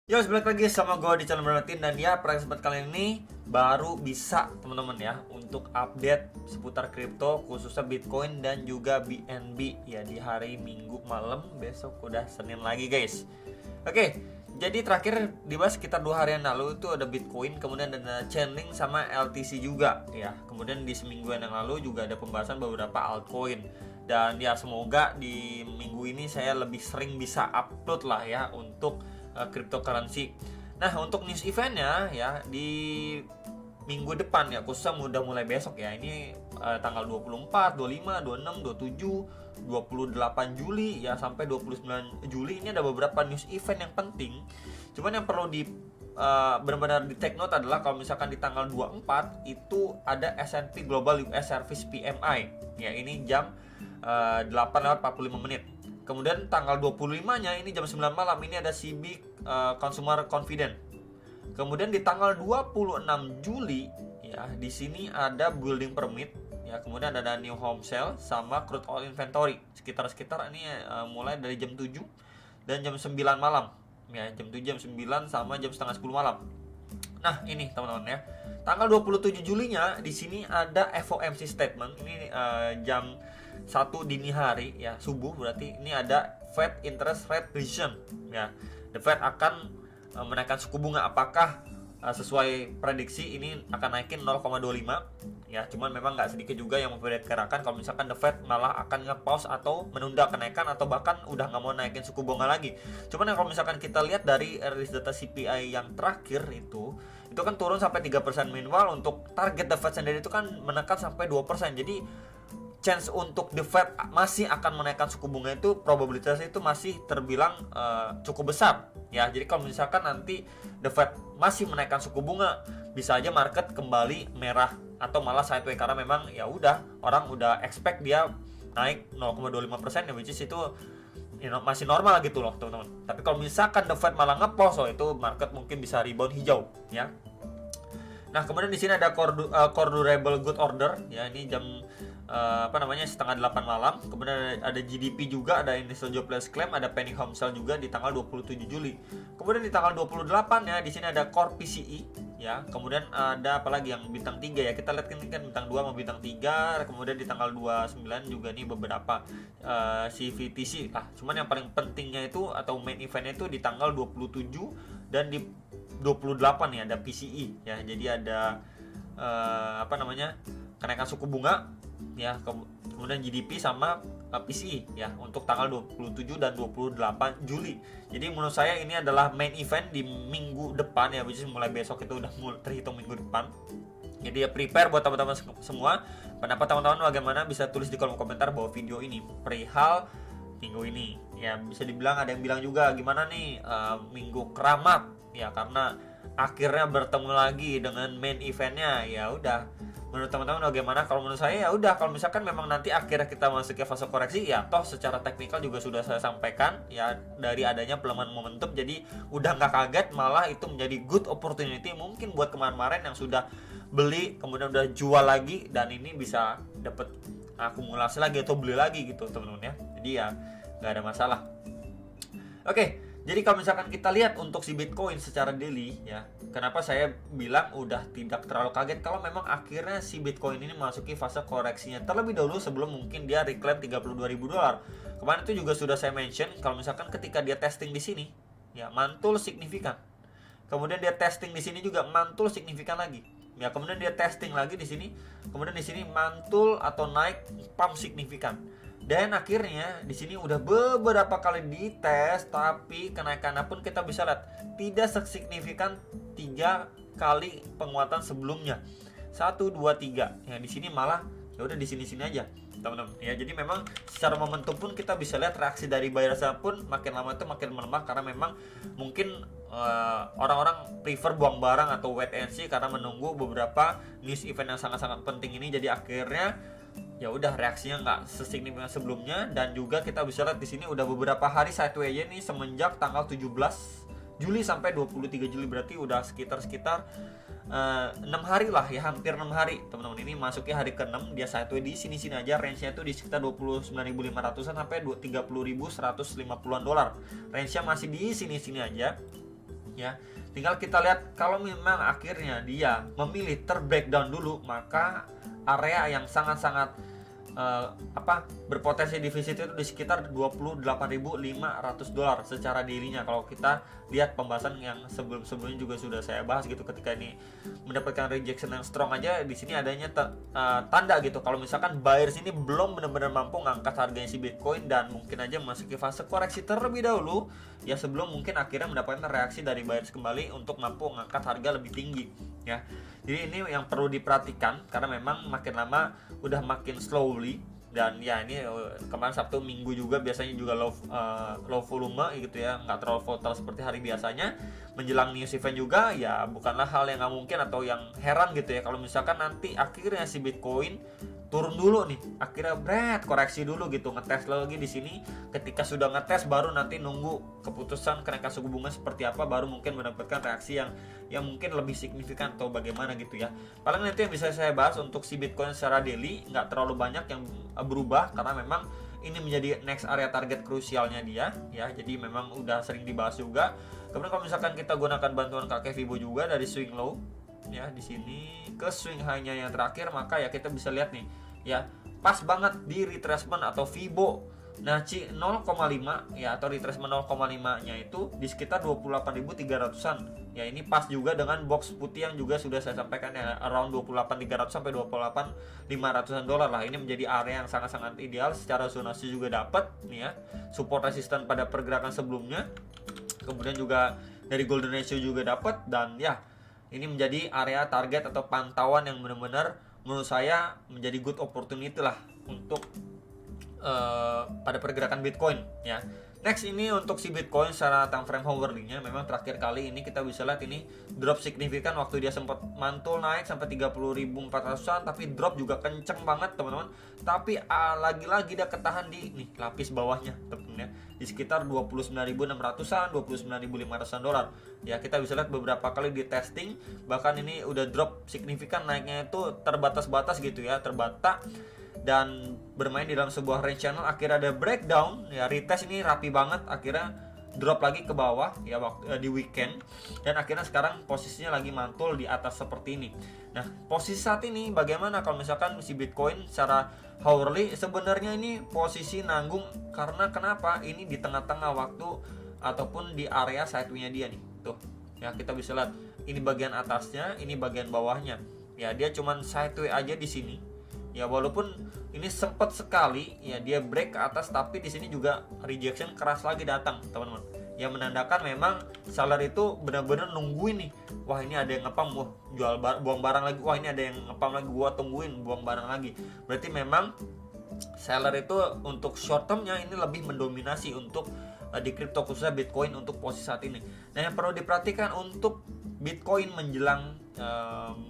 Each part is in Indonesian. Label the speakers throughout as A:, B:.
A: Yo, balik lagi sama gue di channel Bernatin. Dan ya, pada kesempatan kali ini baru bisa teman-teman ya untuk update seputar kripto, khususnya Bitcoin dan juga BNB ya di hari Minggu malam. Besok udah Senin lagi guys. Oke, jadi terakhir dibahas sekitar 2 hari yang lalu itu ada Bitcoin, kemudian ada Chainlink sama LTC juga ya. Kemudian di semingguan yang lalu juga ada pembahasan beberapa altcoin. Dan ya semoga di minggu ini saya lebih sering bisa upload lah ya untuk cryptocurrency. Nah, untuk news eventnya ya di minggu depan ya, khususnya udah mulai besok ya. Ini tanggal 24, 25, 26, 27, 28 Juli ya sampai 29 Juli ini ada beberapa news event yang penting. Cuman yang perlu di benar-benar di take note adalah kalau misalkan di tanggal 24 itu ada S&P Global US Service PMI. Ya, ini jam 8:45. Kemudian tanggal 25-nya ini jam 9 malam ini ada CB Consumer Confidence. Kemudian di tanggal 26 Juli ya di sini ada building permit ya, kemudian ada new home sale sama crude oil inventory. Sekitar ini mulai dari jam 7 dan jam 9 malam. Ya, jam 7, jam 9 sama jam setengah 10 malam. Nah, ini teman-teman ya. Tanggal 27 Julinya di sini ada FOMC statement. Ini jam 1 dini hari ya, subuh berarti. Ini ada Fed interest rate decision ya. The Fed akan menaikkan suku bunga. Apakah sesuai prediksi ini akan naikin 0,25 ya, cuman memang nggak sedikit juga yang memperkirakan kalau misalkan The Fed malah akan nge-pause atau menunda kenaikan atau bahkan udah nggak mau naikin suku bunga lagi. Cuman kalau misalkan kita lihat dari rilis data CPI yang terakhir itu kan turun sampai 3%. Minimal untuk target The Fed sendiri itu kan menekan sampai 2%. Jadi chance untuk The Fed masih akan menaikkan suku bunga itu probabilitasnya itu masih terbilang cukup besar ya. Jadi kalau misalkan nanti The Fed masih menaikkan suku bunga, bisa aja market kembali merah atau malah sideways karena memang ya udah orang udah expect dia naik 0,25% ya, which is itu masih normal gitu loh teman-teman. Tapi kalau misalkan The Fed malah nge-pause, itu market mungkin bisa rebound hijau ya. Nah, kemudian di sini ada core durable good order ya, ini jam setengah 8 malam. Kemudian ada GDP juga, ada initial jobless claim, ada pending home sale juga di tanggal 27 Juli. Kemudian di tanggal 28 ya, di sini ada core PCE ya. Kemudian ada apalagi yang bintang 3 ya. Kita lihat kan bintang 2 sama bintang 3. Kemudian di tanggal 29 juga nih beberapa CVTC lah. Cuman yang paling pentingnya itu atau main eventnya itu di tanggal 27 dan di 28 ya ada PCE ya. Jadi ada kenaikan suku bunga ya, kemudian GDP sama PCE ya untuk tanggal 27 dan 28 Juli. Jadi menurut saya ini adalah main event di minggu depan ya, which is mulai besok itu udah terhitung minggu depan. Jadi ya prepare buat teman-teman semua. Pendapat teman-teman bagaimana bisa tulis di kolom komentar bawah video ini perihal minggu ini ya. Bisa dibilang ada yang bilang juga gimana nih minggu keramat ya, karena akhirnya bertemu lagi dengan main eventnya. Ya udah, menurut teman-teman bagaimana? Kalau menurut saya ya udah, kalau misalkan memang nanti akhirnya kita masuk ke fase koreksi ya, toh secara teknikal juga sudah saya sampaikan ya, dari adanya pelemahan momentum, jadi udah nggak kaget, malah itu menjadi good opportunity mungkin buat kemarin-kemarin yang sudah beli kemudian udah jual lagi, dan ini bisa dapat akumulasi lagi atau beli lagi gitu teman-teman ya. Jadi ya nggak ada masalah. Oke, jadi kalau misalkan kita lihat untuk si Bitcoin secara daily ya, kenapa saya bilang udah tidak terlalu kaget kalau memang akhirnya si Bitcoin ini memasuki fase koreksinya terlebih dahulu sebelum mungkin dia reclaim $32.000. Kemarin itu juga sudah saya mention kalau misalkan ketika dia testing di sini ya mantul signifikan. Kemudian dia testing di sini juga mantul signifikan lagi. Ya, kemudian dia testing lagi di sini, kemudian di sini mantul atau naik pump signifikan. Dan akhirnya di sini udah beberapa kali dites, tapi kenaikannya pun kita bisa lihat tidak sesignifikan 3 kali penguatan sebelumnya. 1 2 3. Ya di sini malah ya udah di sini-sini aja, teman-teman. Ya jadi memang secara momentum pun kita bisa lihat reaksi dari buyer pun makin lama itu makin melemah karena memang mungkin orang-orang prefer buang barang atau wait and see karena menunggu beberapa news event yang sangat-sangat penting ini. Jadi akhirnya ya udah reaksinya nggak sesignifikan sebelumnya. Dan juga kita bisa lihat di sini udah beberapa hari sideways aja nih semenjak tanggal 17 Juli sampai 23 Juli, berarti udah sekitar 6 hari lah ya, hampir 6 hari teman-teman. Ini masuknya hari ke-6, dia sideways di sini-sini aja, range-nya itu di sekitar 29.500-an sampai 30.150-an dolar. Range-nya masih di sini-sini aja. ya. Tinggal kita lihat kalau memang akhirnya dia memilih terbreakdown dulu, maka area yang sangat-sangat berpotensi defisit itu di sekitar $28.500 secara daily-nya. Kalau kita lihat pembahasan yang sebelumnya juga sudah saya bahas gitu, ketika ini mendapatkan rejection yang strong aja, di sini adanya tanda gitu kalau misalkan buyers ini belum benar-benar mampu ngangkat harganya si Bitcoin dan mungkin aja memasuki fase koreksi terlebih dahulu ya, sebelum mungkin akhirnya mendapatkan reaksi dari buyers kembali untuk mampu ngangkat harga lebih tinggi ya. Jadi ini yang perlu diperhatikan karena memang makin lama udah makin slowly. Dan ya ini kemarin Sabtu Minggu juga biasanya juga low volume gitu ya, nggak terlalu volatile seperti hari biasanya. Menjelang news event juga ya bukanlah hal yang nggak mungkin atau yang heran gitu ya kalau misalkan nanti akhirnya si Bitcoin turun dulu nih, akhirnya koreksi dulu gitu, ngetes lagi di sini. Ketika sudah ngetes baru nanti nunggu keputusan kenaikan suku bunga seperti apa, baru mungkin mendapatkan reaksi yang mungkin lebih signifikan atau bagaimana gitu ya. Paling nanti yang bisa saya bahas untuk si Bitcoin secara daily nggak terlalu banyak yang berubah karena memang ini menjadi next area target krusialnya dia ya. Jadi memang udah sering dibahas juga. Kemudian kalau misalkan kita gunakan bantuan kakek Fibo juga dari swing low ya di sini ke swing high-nya yang terakhir, maka ya kita bisa lihat nih ya, pas banget di retracement atau Fibo Nachi 0,5 ya, atau retracement 0,5-nya itu di sekitar 28.300-an. Ya ini pas juga dengan box putih yang juga sudah saya sampaikan ya, around 28.300 sampai 28.500-an dolar lah. Ini menjadi area yang sangat-sangat ideal. Secara zonasi juga dapat nih ya, support resisten pada pergerakan sebelumnya. Kemudian juga dari golden ratio juga dapat, dan ya ini menjadi area target atau pantauan yang benar-benar menurut saya menjadi good opportunity lah untuk pada pergerakan Bitcoin ya. Next ini untuk si Bitcoin secara time frame hourly-nya, memang terakhir kali ini kita bisa lihat ini drop signifikan waktu dia sempat mantul naik sampai 30.400-an, tapi drop juga kenceng banget teman-teman. Tapi lagi-lagi dia ketahan di nih lapis bawahnya teman-teman ya, di sekitar 29.600-an, 29.500-an dolar. Ya kita bisa lihat beberapa kali di testing, bahkan ini udah drop signifikan, naiknya itu terbatas-batas gitu ya, terbata dan bermain di dalam sebuah range channel. Akhirnya ada breakdown ya, retest ini rapi banget, akhirnya drop lagi ke bawah ya di weekend, dan akhirnya sekarang posisinya lagi mantul di atas seperti ini. Nah posisi saat ini bagaimana kalau misalkan si Bitcoin secara hourly? Sebenarnya ini posisi nanggung, karena kenapa? Ini di tengah-tengah waktu ataupun di area sideway-nya dia nih tuh ya, kita bisa lihat ini bagian atasnya, ini bagian bawahnya ya, dia cuman sideway aja di sini ya. Walaupun ini sempat sekali ya dia break ke atas, tapi di sini juga rejection keras lagi datang teman-teman, yang menandakan memang seller itu benar-benar nungguin nih, wah ini ada yang ngepam, wah buang barang lagi, wah ini ada yang ngepam lagi, gua tungguin buang barang lagi. Berarti memang seller itu untuk short termnya ini lebih mendominasi untuk di kripto, khususnya Bitcoin untuk posisi saat ini. Nah yang perlu diperhatikan untuk Bitcoin menjelang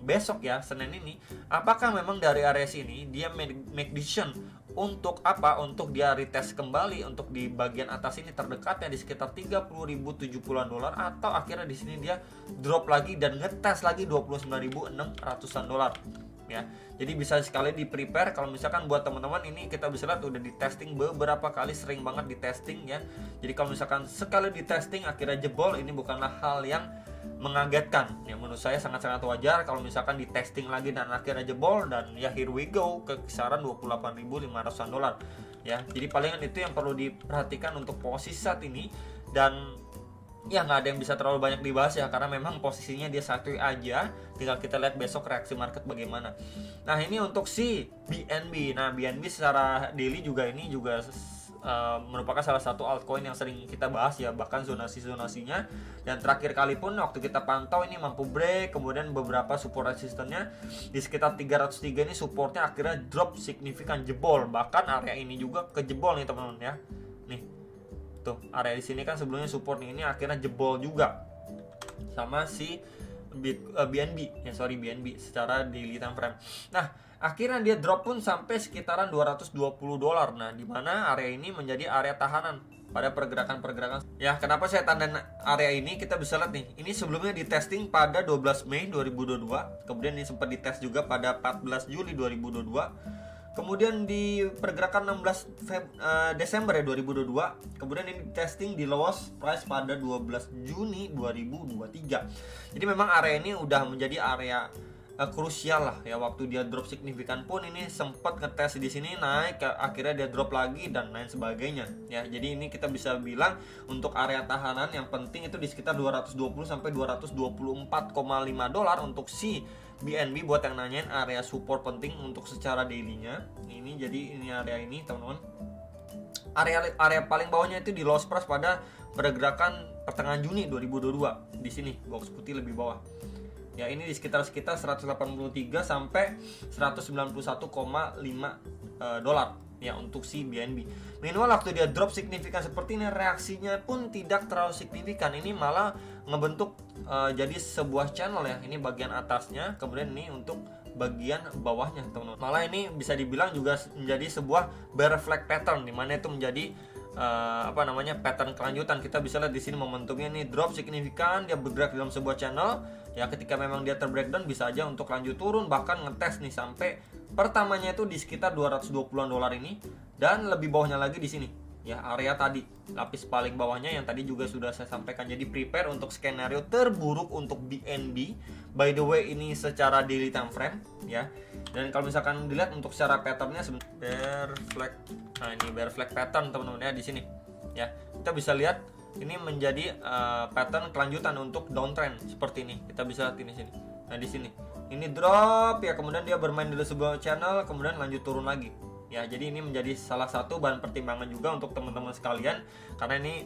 A: besok ya, Senin ini, apakah memang dari area sini dia make decision untuk apa? Untuk dia retest kembali untuk di bagian atas ini terdekatnya di sekitar 30.070-an dolar, atau akhirnya di sini dia drop lagi dan ngetes lagi 29.600-an dolar ya. Jadi bisa sekali di prepare kalau misalkan buat teman-teman ini, kita bisa lihat udah di testing beberapa kali, sering banget di testing ya. Jadi kalau misalkan sekali di testing akhirnya jebol, ini bukanlah hal yang mengagetkan ya, menurut saya sangat-sangat wajar kalau misalkan di testing lagi dan akhirnya jebol, dan ya here we go ke kisaran 28.500-an dolar ya. Jadi palingan itu yang perlu diperhatikan untuk posisi saat ini, dan ya nggak ada yang bisa terlalu banyak dibahas ya, karena memang posisinya dia satu aja. Tinggal kita lihat besok reaksi market bagaimana. Nah ini untuk si BNB. Nah BNB secara daily juga ini juga merupakan salah satu altcoin yang sering kita bahas ya, bahkan zonasinya. Dan terakhir kali pun waktu kita pantau ini mampu break, kemudian beberapa support resistennya di sekitar 303 ini supportnya akhirnya drop signifikan, jebol. Bahkan area ini juga kejebol nih teman-teman ya. Nih tuh area di sini kan sebelumnya support nih, ini akhirnya jebol juga sama si BNB secara daily time frame. Nah akhirnya dia drop pun sampai sekitaran 220 dolar. Nah di mana area ini menjadi area tahanan pada pergerakan ya. Kenapa saya tanda area ini? Kita bisa lihat nih, ini sebelumnya di testing pada 12 Mei 2022, kemudian ini sempat dites juga pada 14 Juli 2022, Kemudian di pergerakan 16 Desember ya 2022, kemudian ini testing di lowest price pada 12 Juni 2023. Jadi memang area ini udah menjadi area krusial lah ya. Waktu dia drop signifikan pun ini sempat ngetes di sini naik, akhirnya dia drop lagi dan lain sebagainya ya. Jadi ini kita bisa bilang untuk area tahanan yang penting itu di sekitar 220 sampai 224,5 dolar untuk si BNB. Buat yang nanyain area support penting untuk secara daily-nya. Ini jadi ini area ini teman-teman. Area paling bawahnya itu di loss price pada pergerakan pertengahan Juni 2022. Di sini box putih lebih bawah. Ya ini di sekitar 183 sampai 191,5 dolar ya untuk si BNB. Minimal waktu dia drop signifikan seperti ini, reaksinya pun tidak terlalu signifikan. Ini malah ngebentuk jadi sebuah channel ya. Ini bagian atasnya, kemudian ini untuk bagian bawahnya teman-teman. Malah ini bisa dibilang juga menjadi sebuah bear flag pattern, di mana itu menjadi pattern kelanjutan. Kita bisa lihat di sini momentumnya nih drop signifikan, dia bergerak dalam sebuah channel ya. Ketika memang dia terbreakdown bisa aja untuk lanjut turun, bahkan ngetes nih sampai pertamanya itu di sekitar 220-an dolar ini, dan lebih bawahnya lagi di sini ya, area tadi lapis paling bawahnya yang tadi juga sudah saya sampaikan. Jadi prepare untuk skenario terburuk untuk BNB. By the way ini secara daily time frame ya. Dan kalau misalkan dilihat untuk secara patternnya bear flag. Nah ini bear flag pattern teman-teman ya di sini ya. Kita bisa lihat ini menjadi pattern kelanjutan untuk downtrend seperti ini. Kita bisa lihat ini sini. Nah di sini ini drop ya, kemudian dia bermain di sebuah channel, kemudian lanjut turun lagi. Ya, jadi ini menjadi salah satu bahan pertimbangan juga untuk teman-teman sekalian, karena ini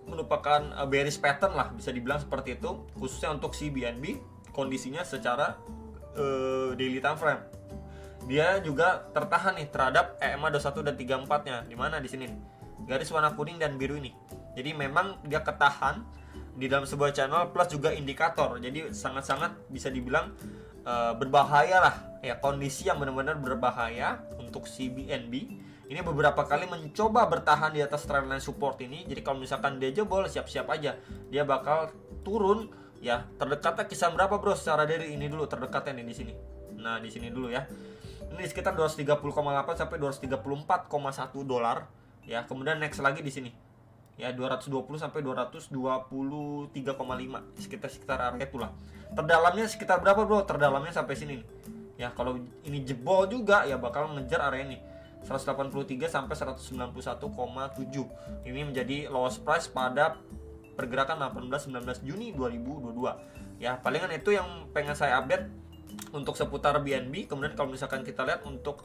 A: merupakan bearish pattern lah, bisa dibilang seperti itu, khususnya untuk si BNB kondisinya secara daily time frame. Dia juga tertahan nih terhadap EMA 21 dan 34-nya. Di mana di sini nih? Garis warna kuning dan biru ini. Jadi memang dia ketahan di dalam sebuah channel plus juga indikator. Jadi sangat-sangat bisa dibilang berbahaya lah ya, kondisi yang benar-benar berbahaya untuk si BNB. Ini beberapa kali mencoba bertahan di atas trendline support ini. Jadi kalau misalkan dia jebol, siap-siap aja dia bakal turun ya. Terdekatnya kisaran berapa bro? Secara dari ini dulu terdekatnya nih di sini. Nah di sini dulu ya. Ini sekitar 230,8 sampai 234,1 dolar ya. Kemudian next lagi di sini ya 220 sampai 223,5, sekitar area itulah. Terdalamnya sekitar berapa bro? Terdalamnya sampai sini nih. Ya kalau ini jebol juga ya bakal ngejar area ini 183 sampai 191,7. Ini menjadi lowest price pada pergerakan 18-19 Juni 2022. Ya palingan itu yang pengen saya update untuk seputar BNB. Kemudian kalau misalkan kita lihat untuk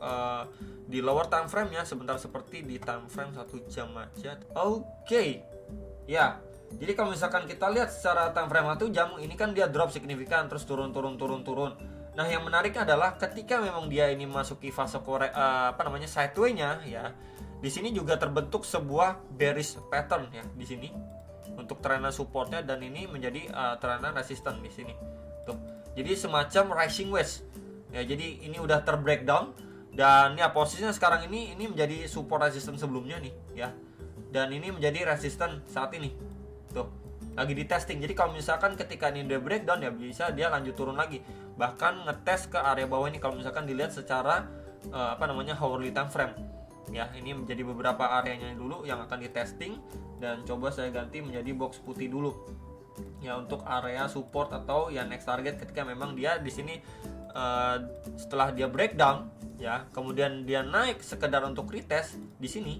A: di lower time frame nya sebentar, seperti di time frame 1 jam aja. Oke. Ya. Jadi kalau misalkan kita lihat secara time frame 1 jam ini kan dia drop signifikan terus turun. Nah, yang menarik adalah ketika memang dia ini masuki fase sideway-nya ya. Di sini juga terbentuk sebuah bearish pattern ya di sini untuk trendline supportnya, dan ini menjadi trendline resistance di sini. Tuh. Jadi semacam rising wedge. Ya, jadi ini udah terbreakdown dan ya posisinya sekarang ini menjadi support resistance sebelumnya nih ya. Dan ini menjadi resistance saat ini. Tuh. Lagi di testing. Jadi kalau misalkan ketika ini udah breakdown ya bisa dia lanjut turun lagi. Bahkan ngetes ke area bawah ini kalau misalkan dilihat secara hourly time frame. Ya, ini menjadi beberapa areanya dulu yang akan di testing, dan coba saya ganti menjadi box putih dulu. Ya, untuk area support atau ya next target ketika memang dia di sini setelah dia breakdown ya, kemudian dia naik sekedar untuk retest di sini.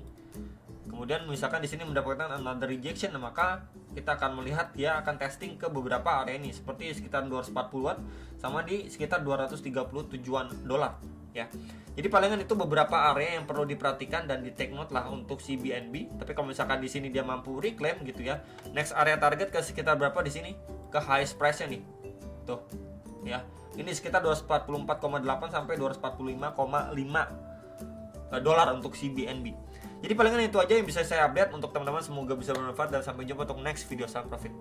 A: Kemudian misalkan di sini mendapatkan another rejection, maka kita akan melihat dia akan testing ke beberapa area ini seperti sekitar 240-an sama di sekitar 237-an dolar ya. Jadi palingan itu beberapa area yang perlu diperhatikan dan di take note lah untuk si BNB. Tapi kalau misalkan di sini dia mampu reclaim gitu ya, next area target ke sekitar berapa di sini? Ke highest price-nya nih. Tuh. Ya. Ini sekitar 244,8 sampai 245,5 dolar untuk si BNB. Jadi palingan itu aja yang bisa saya update untuk teman-teman. Semoga bisa bermanfaat dan sampai jumpa untuk next video. Salam profit.